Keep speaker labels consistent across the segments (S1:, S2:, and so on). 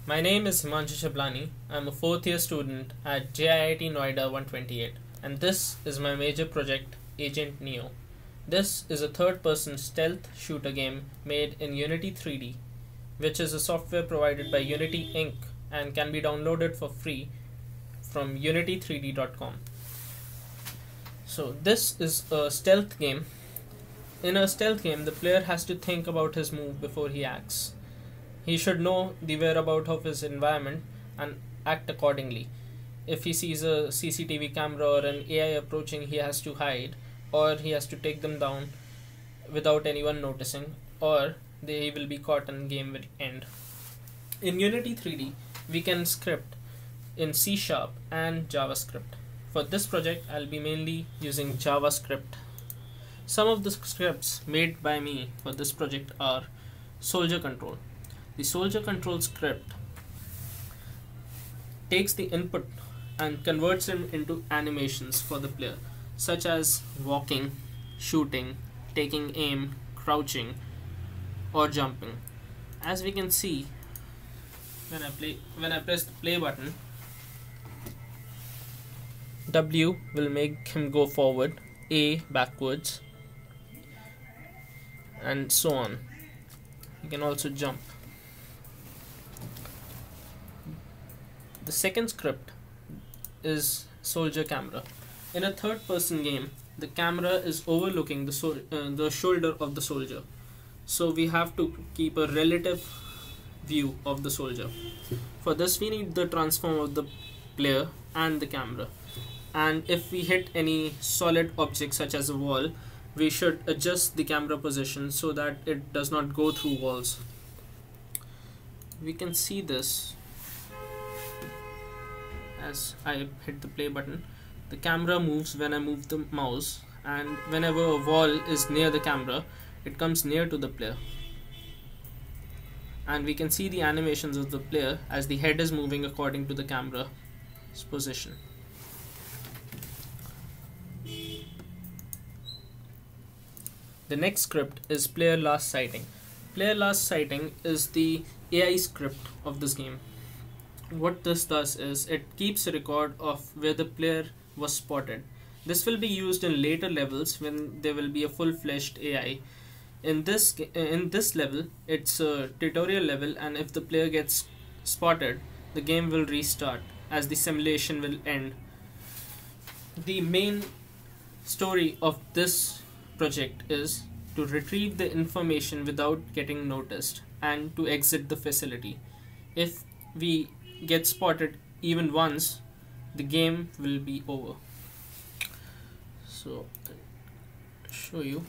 S1: My name is Himanshu Shablani. I'm a fourth year student at JIIT Noida 128, and this is my major project, Agent Neo. This is a third person stealth shooter game made in Unity 3D, which is a software provided by Unity Inc. and can be downloaded for free from unity3d.com. So, this is a stealth game. In a stealth game, the player has to think about his move before he acts. He should know the whereabouts of his environment and act accordingly. If he sees a CCTV camera or an AI approaching, he has to hide, or he has to take them down without anyone noticing, or they will be caught and game will end. In Unity 3D, we can script in C# and JavaScript. For this project, I'll be mainly using JavaScript. Some of the scripts made by me for this project are Soldier Control. The Soldier Control script takes the input and converts them into animations for the player, such as walking, shooting, taking aim, crouching, or jumping. As we can see, when I press the play button, W will make him go forward, A backwards, and so on. You can also jump. The second script is Soldier Camera. In a third person game, the camera is overlooking the shoulder of the soldier. So we have to keep a relative view of the soldier. For this, we need the transform of the player and the camera. And if we hit any solid object such as a wall, we should adjust the camera position so that it does not go through walls. We can see this as I hit the play button. The camera moves when I move the mouse, and whenever a wall is near the camera, it comes near to the player. And we can see the animations of the player as the head is moving according to the camera's position. The next script is Player Last Sighting. Player Last Sighting is the AI script of this game. What this does is it keeps a record of where the player was spotted. This will be used in later levels when there will be a full-fledged AI. In this level, it's a tutorial level, and if the player gets spotted, the game will restart as the simulation will end. The main story of this project is to retrieve the information without getting noticed and to exit the facility. If we get spotted even once, the game will be over. So I'll show you.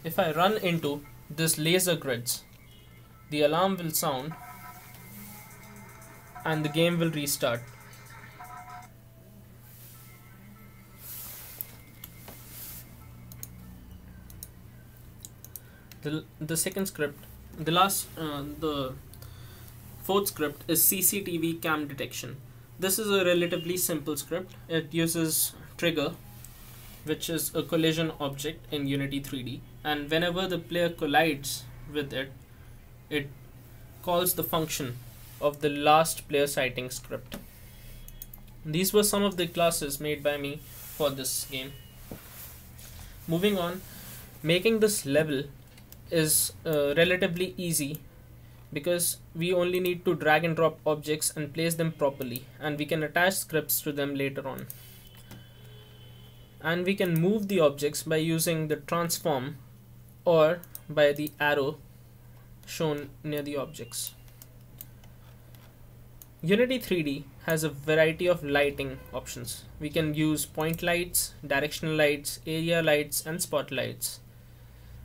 S1: If I run into this laser grids, the alarm will sound and the game will restart. The second script, the fourth script is CCTV cam detection. This is a relatively simple script. It uses trigger, which is a collision object in Unity 3D, and whenever the player collides with it, it calls the function of the last player sighting script. These were some of the classes made by me for this game. Moving on, making this level is relatively easy because we only need to drag and drop objects and place them properly, and we can attach scripts to them later on. And we can move the objects by using the transform or by the arrow shown near the objects. Unity 3D has a variety of lighting options. We can use point lights, directional lights, area lights, and spotlights.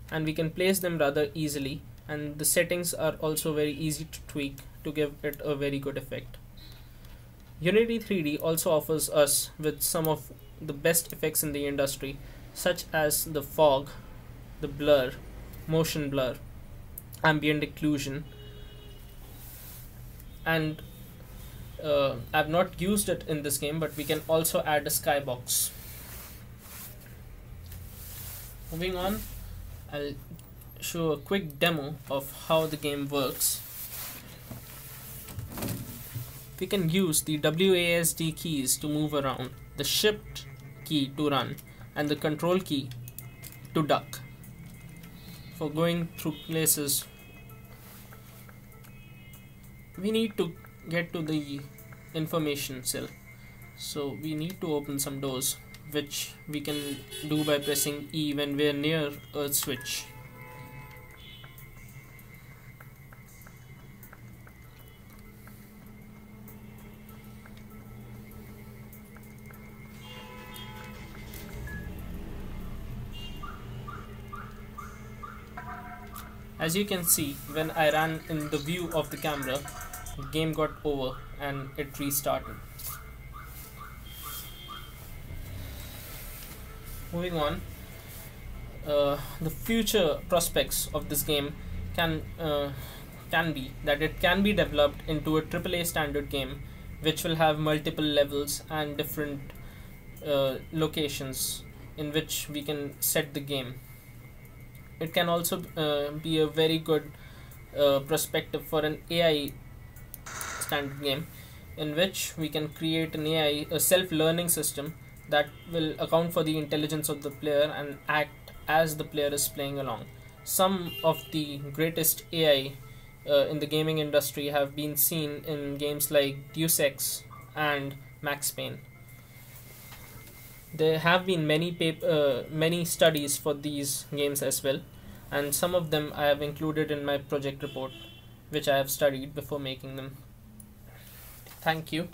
S1: And we can place them rather easily, and the settings are also very easy to tweak to give it a very good effect. Unity 3D also offers us with some of the best effects in the industry, such as the fog, the blur, motion blur, ambient occlusion, and I've not used it in this game, but we can also add a skybox. Moving on, I'll show a quick demo of how the game works. We can use the WASD keys to move around, the shift key to run, and the control key to duck for going through places. We need to get to the information cell, so we need to open some doors, which we can do by pressing E when we are near a switch. As you can see, when I ran in the view of the camera, the game got over and it restarted. Moving on, the future prospects of this game can be that it can be developed into a AAA standard game, which will have multiple levels and different locations in which we can set the game. It can also be a very good perspective for an AI standard game, in which we can create an AI, a self-learning system that will account for the intelligence of the player and act as the player is playing along. Some of the greatest AI in the gaming industry have been seen in games like Deus Ex and Max Payne. There have been many studies for these games as well, and some of them I have included in my project report, which I have studied before making them. Thank you.